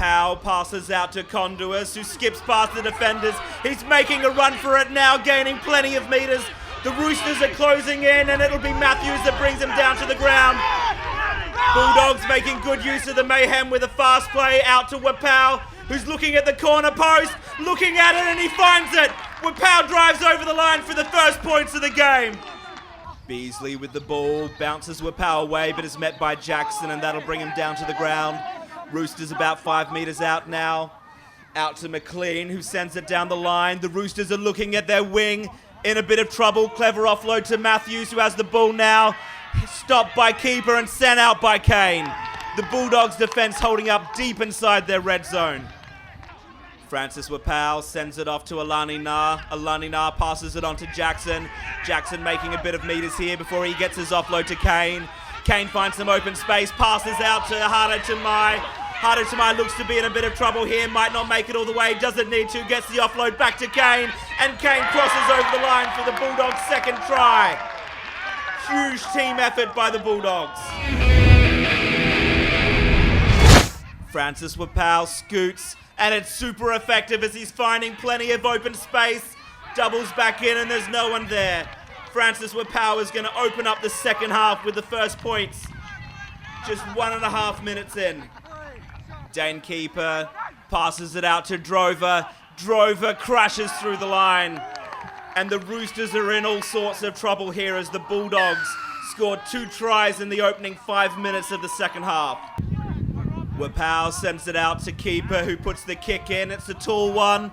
Wapau passes out to Conduis, who skips past the defenders. He's making a run for it now, gaining plenty of meters. The Roosters are closing in, and it'll be Matthews that brings him down to the ground. Bulldogs making good use of the mayhem with a fast play out to Wapau, who's looking at the corner post, looking at it, and he finds it. Wapau drives over the line for the first points of the game. Beasley with the ball, bounces Wapau away, but is met by Jackson, and that'll bring him down to the ground. Roosters about 5 meters out now. Out to McLean, who sends it down the line. The Roosters are looking at their wing, in a bit of trouble. Clever offload to Matthews, who has the ball now. Stopped by keeper and sent out by Kane. The Bulldogs defense holding up deep inside their red zone. Francis Wapau sends it off to Alani Nah. Alani Nah passes it on to Jackson. Jackson making a bit of meters here before he gets his offload to Kane. Kane finds some open space, passes out to Hado Tamai. Hado Tamai looks to be in a bit of trouble here, might not make it all the way, doesn't need to, gets the offload back to Kane, and Kane crosses over the line for the Bulldogs' second try. Huge team effort by the Bulldogs. Francis Wapau scoots, and it's super effective as he's finding plenty of open space. Doubles back in, and there's no one there. Francis Wapau is going to open up the second half with the first points. Just 1.5 minutes in. Dane Keeper passes it out to Drover. Drover crashes through the line. And the Roosters are in all sorts of trouble here as the Bulldogs scored 2 tries in the opening 5 minutes of the second half. Wapau sends it out to Keeper, who puts the kick in. It's a tall one.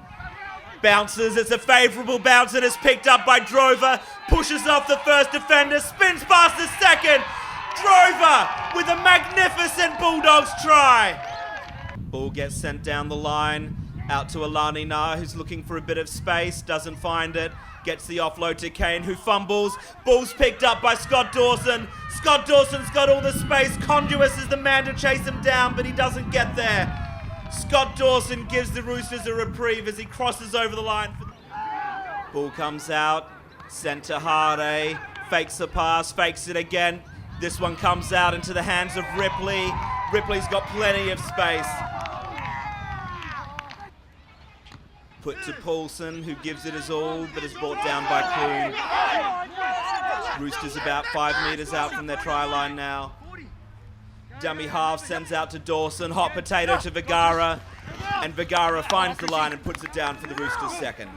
Bounces, it's a favourable bounce, and it's picked up by Drover. Pushes off the first defender, spins past the second. Drover with a magnificent Bulldogs try. Ball gets sent down the line, out to Alani Nah, who's looking for a bit of space, doesn't find it. Gets the offload to Kane, who fumbles. Ball's picked up by Scott Dawson. Scott Dawson's got all the space. Conduis is the man to chase him down, but he doesn't get there. Scott Dawson gives the Roosters a reprieve as he crosses over the line. Ball comes out, sent to Hardy. Fakes the pass, fakes it again. This one comes out into the hands of Ripley. Ripley's got plenty of space. Put to Paulson, who gives it his all, but is brought down by Clune. Roosters about 5 meters out from their try line now. Dummy half sends out to Dawson, hot potato to Vergara, and Vergara finds the line and puts it down for the Roosters' second.